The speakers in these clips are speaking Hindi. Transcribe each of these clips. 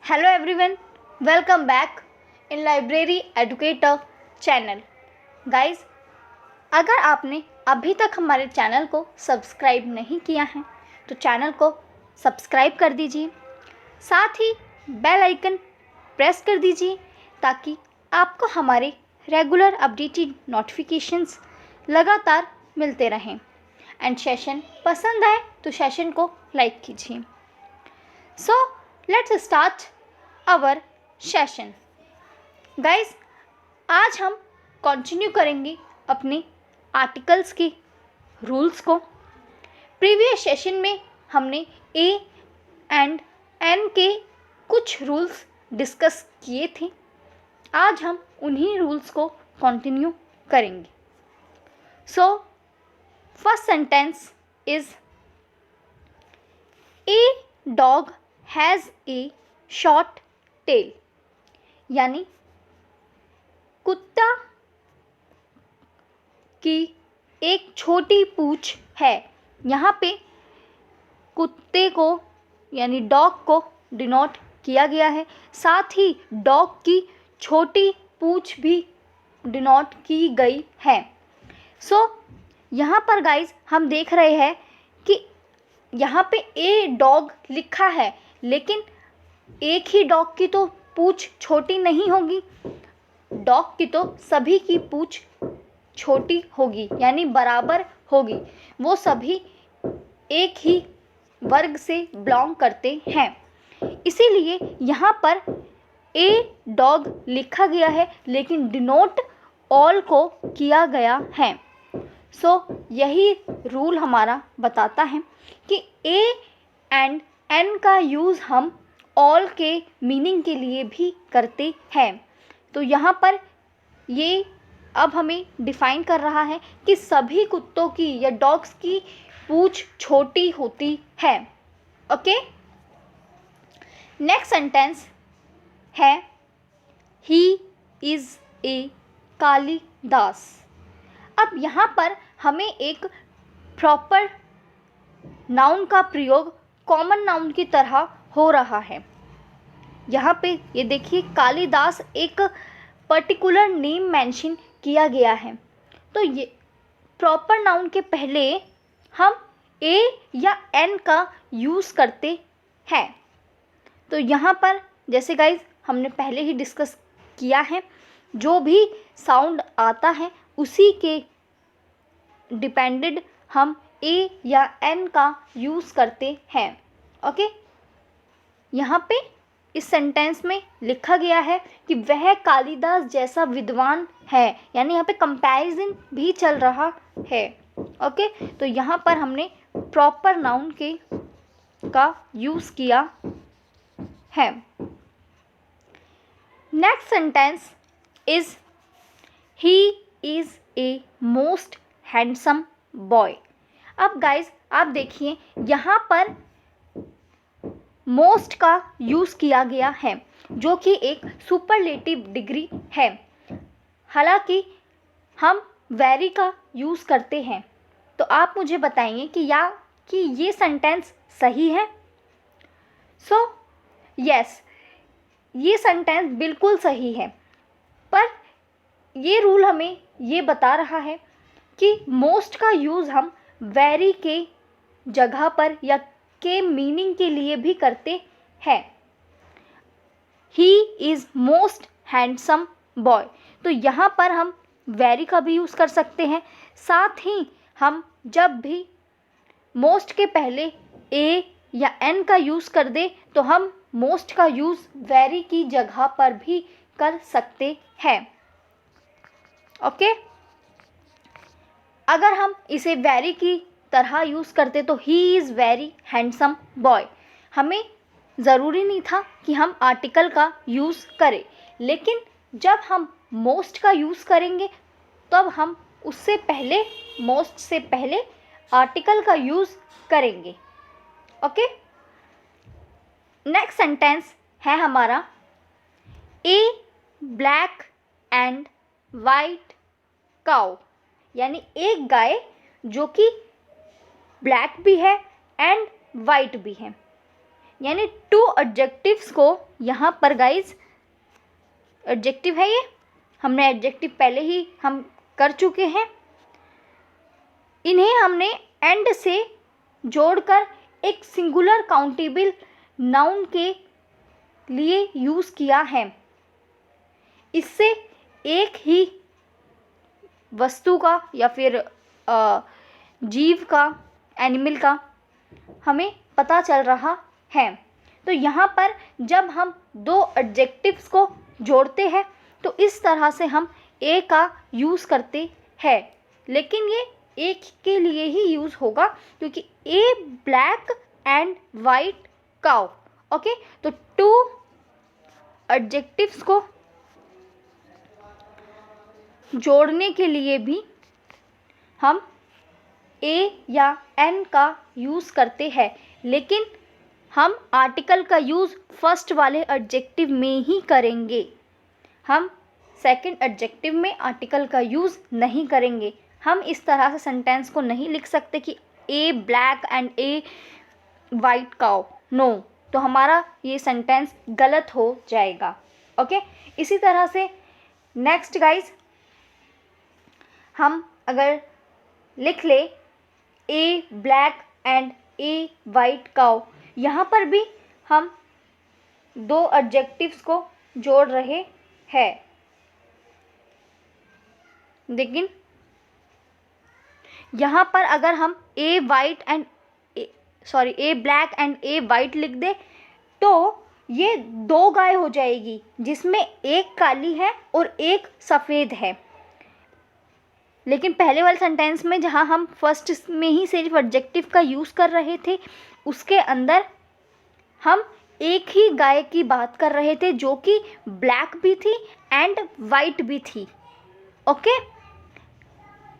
Hello everyone, welcome back in library educator channel. Guys, अगर आपने अभी तक हमारे चैनल को सब्सक्राइब नहीं किया है तो चैनल को सब्सक्राइब कर दीजिए, साथ ही बेल आइकन प्रेस कर दीजिए ताकि आपको हमारे रेगुलर अपडेटेड नोटिफिकेशंस लगातार मिलते रहें। एंड सेशन पसंद आए तो सेशन को लाइक कीजिए। So let's start our session. Guys, आज हम कंटिन्यू करेंगे अपने आर्टिकल्स के रूल्स को। प्रीवियस सेशन में हमने ए एंड एन के कुछ रूल्स डिस्कस किए थे। आज हम उन्हीं रूल्स को कंटिन्यू करेंगे। So first sentence is a dog has a short tail, यानी कुत्ता की एक छोटी पूंछ है। यहाँ पे कुत्ते को यानी डॉग को डिनोट किया गया है, साथ ही डॉग की छोटी पूंछ भी डिनोट की गई है। सो यहाँ पर गाइज हम देख रहे हैं कि यहाँ पे ए डॉग लिखा है, लेकिन एक ही डॉग की तो पूंछ छोटी नहीं होगी। डॉग की तो सभी की पूंछ छोटी होगी, यानी बराबर होगी। वो सभी एक ही वर्ग से बिलोंग करते हैं, इसीलिए यहाँ पर ए डॉग लिखा गया है, लेकिन डिनोट ऑल को किया गया है। सो यही रूल हमारा बताता है कि ए एंड एन का यूज़ हम ऑल के मीनिंग के लिए भी करते हैं। तो यहाँ पर ये अब हमें डिफ़ाइन कर रहा है कि सभी कुत्तों की या डॉग्स की पूंछ छोटी होती है। ओके, नेक्स्ट सेंटेंस है ही इज़ ए कालिदास। अब यहाँ पर हमें एक प्रॉपर नाउन का प्रयोग कॉमन नाउन की तरह हो रहा है। यहाँ पे ये देखिए, कालिदास एक पर्टिकुलर नेम मेंशन किया गया है। तो ये प्रॉपर नाउन के पहले हम ए या एन का यूज़ करते हैं। तो यहाँ पर जैसे गाइज हमने पहले ही डिस्कस किया है, जो भी साउंड आता है उसी के डिपेंडेड हम ए या एन का यूज़ करते हैं। ओके, यहाँ पे इस सेंटेंस में लिखा गया है कि वह कालिदास जैसा विद्वान है, यानी यहाँ पे कंपैरिजन भी चल रहा है। ओके, तो यहाँ पर हमने प्रॉपर नाउन का यूज़ किया है। Next sentence is he is a most handsome boy. अब गाइज आप देखिए, यहाँ पर मोस्ट का यूज़ किया गया है, जो कि एक सुपरलेटिव डिग्री है। हालांकि हम वेरी का यूज़ करते हैं। तो आप मुझे बताइए कि ये सेंटेंस सही है। सो यस, ये सेंटेंस बिल्कुल सही है, पर ये रूल हमें ये बता रहा है कि मोस्ट का यूज़ हम वेरी के जगह पर या के मीनिंग के लिए भी करते हैं। He is most handsome boy, तो यहाँ पर हम वेरी का भी यूज़ कर सकते हैं। साथ ही हम जब भी मोस्ट के पहले ए या एन का यूज़ कर दे तो हम मोस्ट का यूज़ वेरी की जगह पर भी कर सकते हैं। ओके, अगर हम इसे वेरी की तरह यूज़ करते तो he is very handsome boy. हमें ज़रूरी नहीं था कि हम आर्टिकल का यूज़ करें, लेकिन जब हम मोस्ट का यूज़ करेंगे तब हम उससे पहले, मोस्ट से पहले आर्टिकल का यूज़ करेंगे। ओके, नेक्स्ट सेंटेंस है हमारा ए ब्लैक एंड वाइट काउ, यानी एक गाय जो कि ब्लैक भी है एंड वाइट भी है। यानी टू एडजेक्टिव्स को यहाँ पर गाइज, एडजेक्टिव है ये, हमने एडजेक्टिव पहले ही हम कर चुके हैं, इन्हें हमने एंड से जोड़कर एक सिंगुलर काउंटेबल नाउन के लिए यूज़ किया है। इससे एक ही वस्तु का या फिर जीव का, एनिमल का हमें पता चल रहा है। तो यहाँ पर जब हम दो एडजेक्टिव्स को जोड़ते हैं तो इस तरह से हम ए का यूज़ करते हैं, लेकिन ये एक के लिए ही यूज़ होगा क्योंकि a black and white cow. Okay, तो टू एडजेक्टिव्स को जोड़ने के लिए भी हम ए या एन का यूज़ करते हैं, लेकिन हम आर्टिकल का यूज़ फर्स्ट वाले एडजेक्टिव में ही करेंगे। हम सेकंड एडजेक्टिव में आर्टिकल का यूज़ नहीं करेंगे। हम इस तरह से सेंटेंस को नहीं लिख सकते कि a black and a white cow, no, तो हमारा ये सेंटेंस गलत हो जाएगा। ओके, इसी तरह से नेक्स्ट गाइज, हम अगर लिख ले a black and a white cow, यहाँ पर भी हम दो एडजेक्टिव्स को जोड़ रहे हैं, लेकिन यहाँ पर अगर हम ए ब्लैक एंड ए वाइट लिख दे तो ये दो गाय हो जाएगी, जिसमें एक काली है और एक सफ़ेद है। लेकिन पहले वाले सेंटेंस में जहाँ हम फर्स्ट में ही सिर्फ एडजेक्टिव का यूज़ कर रहे थे, उसके अंदर हम एक ही गाय की बात कर रहे थे जो कि ब्लैक भी थी एंड वाइट भी थी। ओके,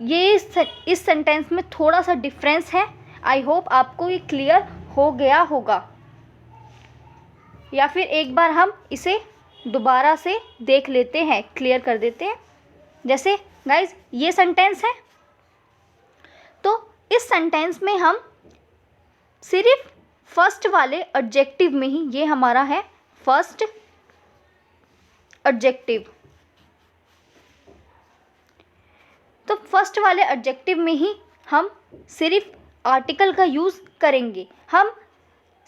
ये इस सेंटेंस में थोड़ा सा डिफरेंस है। आई होप आपको ये क्लियर हो गया होगा, या फिर एक बार हम इसे दोबारा से देख लेते हैं, क्लियर कर देते हैं। जैसे गाइज ये सेंटेंस है, तो इस सेंटेंस में हम सिर्फ फर्स्ट वाले एडजेक्टिव में ही, ये हमारा है फर्स्ट एडजेक्टिव, तो फर्स्ट वाले एडजेक्टिव में ही हम सिर्फ आर्टिकल का यूज़ करेंगे। हम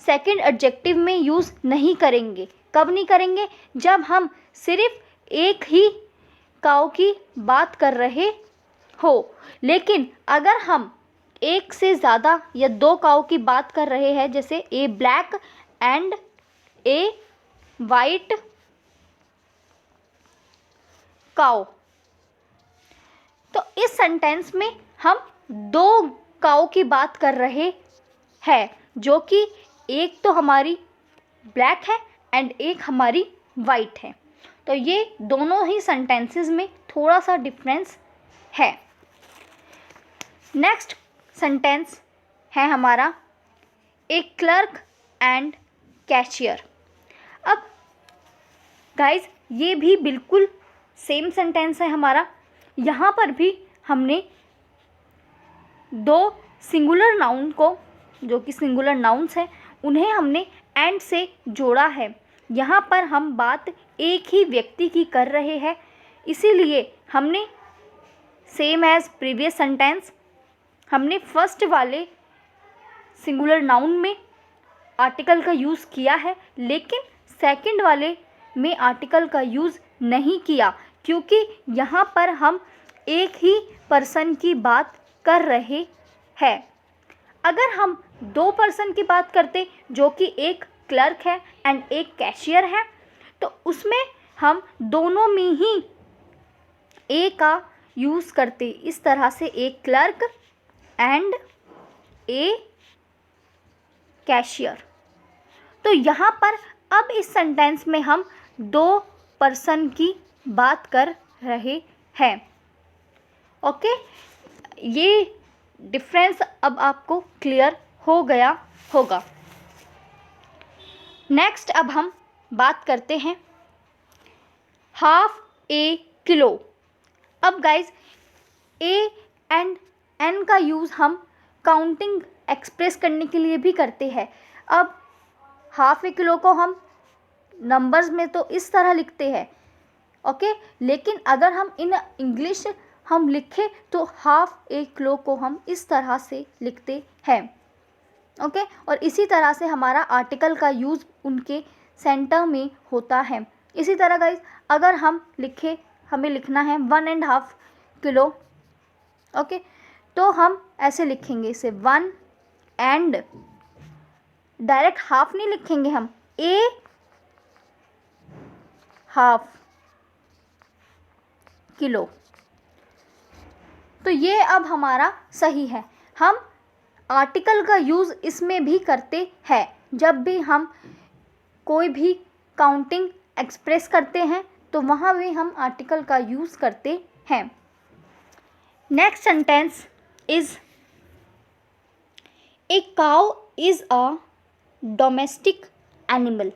सेकंड एडजेक्टिव में यूज़ नहीं करेंगे। कब नहीं करेंगे? जब हम सिर्फ एक ही काऊ की बात कर रहे हो। लेकिन अगर हम एक से ज़्यादा या दो काऊ की बात कर रहे हैं, जैसे ए ब्लैक एंड ए वाइट काऊ, तो इस सेंटेंस में हम दो काऊ की बात कर रहे हैं, जो कि एक तो हमारी ब्लैक है एंड एक हमारी वाइट है। तो ये दोनों ही सेंटेंसेस में थोड़ा सा डिफरेंस है। नेक्स्ट सेंटेंस है हमारा ए क्लर्क एंड कैशियर। अब गाइज ये भी बिल्कुल सेम सेंटेंस है हमारा। यहाँ पर भी हमने दो सिंगुलर नाउन को, जो कि सिंगुलर नाउन्स हैं, उन्हें हमने एंड से जोड़ा है। यहाँ पर हम बात एक ही व्यक्ति की कर रहे हैं, इसीलिए हमने सेम एज प्रीवियस सेंटेंस, हमने फर्स्ट वाले सिंगुलर नाउन में आर्टिकल का यूज़ किया है, लेकिन सेकंड वाले में आर्टिकल का यूज़ नहीं किया, क्योंकि यहाँ पर हम एक ही पर्सन की बात कर रहे हैं। अगर हम दो पर्सन की बात करते, जो कि एक क्लर्क है एंड एक कैशियर है, तो उसमें हम दोनों में ही ए का यूज़ करते। इस तरह से ए क्लर्क एंड ए कैशियर। तो यहाँ पर अब इस सेंटेंस में हम दो पर्सन की बात कर रहे हैं। ओके, ये डिफरेंस अब आपको क्लियर हो गया होगा। नेक्स्ट अब हम बात करते हैं हाफ ए किलो। अब गाइज ए एंड एन का यूज़ हम काउंटिंग एक्सप्रेस करने के लिए भी करते हैं। अब हाफ ए किलो को हम नंबर्स में तो इस तरह लिखते हैं, ओके, लेकिन अगर हम इन इंग्लिश हम लिखें तो हाफ ए किलो को हम इस तरह से लिखते हैं, ओके। और इसी तरह से हमारा आर्टिकल का यूज़ उनके सेंटर में होता है। इसी तरह गाइस अगर हम लिखें, हमें लिखना है 1.5 किलो, ओके, तो हम ऐसे लिखेंगे इसे 1 एंड, डायरेक्ट हाफ नहीं लिखेंगे हम, ए हाफ किलो। तो ये अब हमारा सही है। हम आर्टिकल का यूज़ इसमें भी करते हैं, जब भी हम कोई भी काउंटिंग एक्सप्रेस करते हैं तो वहाँ भी हम आर्टिकल का यूज़ करते हैं। Next sentence is a cow is a domestic animal.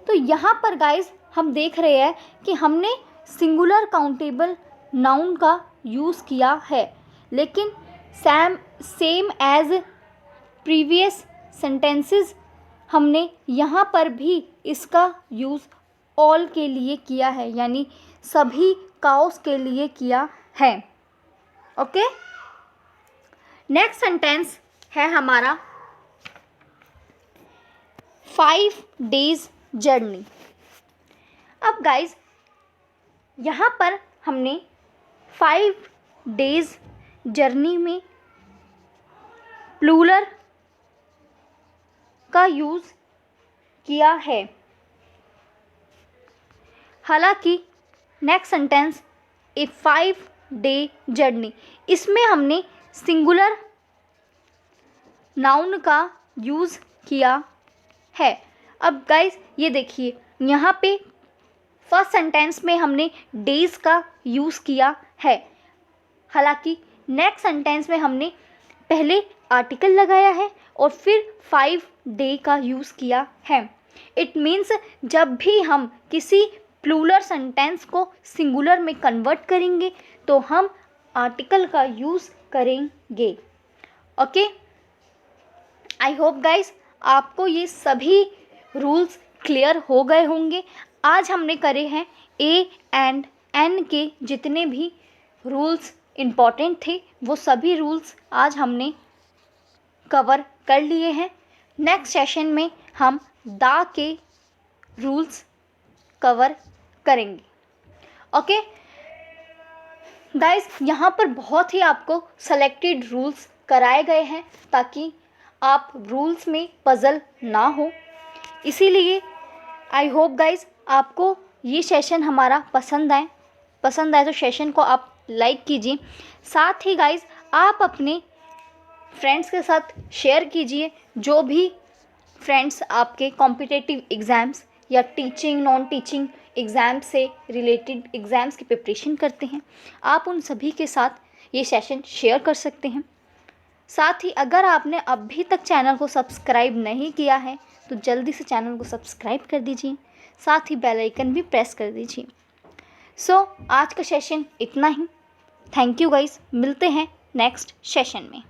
तो यहाँ पर गाइज हम देख रहे हैं कि हमने सिंगुलर काउंटेबल नाउन का यूज़ किया है, लेकिन सेम एज प्रीवियस सेंटेंसेस हमने यहाँ पर भी इसका यूज़ ऑल के लिए किया है, यानी सभी काउस के लिए किया है, ओके। नेक्स्ट सेंटेंस है हमारा 5 days जर्नी। अब गाइज यहाँ पर हमने 5 days जर्नी में प्लूरल का यूज़ किया है। हालांकि नेक्स्ट सेंटेंस ए 5 day जर्नी, इसमें हमने सिंगुलर नाउन का यूज़ किया है। अब गाइस ये देखिए यहाँ पे फर्स्ट सेंटेंस में हमने डेज़ का यूज़ किया है, हालांकि नेक्स्ट सेंटेंस में हमने पहले आर्टिकल लगाया है और फिर 5 day का यूज़ किया है। इट मीन्स जब भी हम किसी प्लूरल सेंटेंस को सिंगुलर में कन्वर्ट करेंगे तो हम आर्टिकल का यूज़ करेंगे, ओके। आई होप गाइस आपको ये सभी रूल्स क्लियर हो गए होंगे। आज हमने करे हैं ए एंड एन के जितने भी रूल्स इम्पॉर्टेंट थे वो सभी रूल्स आज हमने कवर कर लिए हैं। नेक्स्ट सेशन में हम दा के रूल्स कवर करेंगे, ओके गाइस। यहाँ पर बहुत ही आपको सेलेक्टेड रूल्स कराए गए हैं ताकि आप रूल्स में पजल ना हो, इसीलिए आई होप गाइस आपको ये सेशन हमारा पसंद आए तो सेशन को आप लाइक कीजिए। साथ ही गाइस आप अपने फ्रेंड्स के साथ शेयर कीजिए, जो भी फ्रेंड्स आपके कॉम्पिटिटिव एग्ज़ाम्स या टीचिंग नॉन टीचिंग एग्ज़ाम से रिलेटेड एग्ज़ाम्स की प्रिपरेशन करते हैं, आप उन सभी के साथ ये सेशन शेयर कर सकते हैं। साथ ही अगर आपने अभी तक चैनल को सब्सक्राइब नहीं किया है तो जल्दी से चैनल को सब्सक्राइब कर दीजिए, साथ ही बेल आइकन भी प्रेस कर दीजिए। सो आज का सेशन इतना ही। थैंक यू गाइस, मिलते हैं नेक्स्ट सेशन में।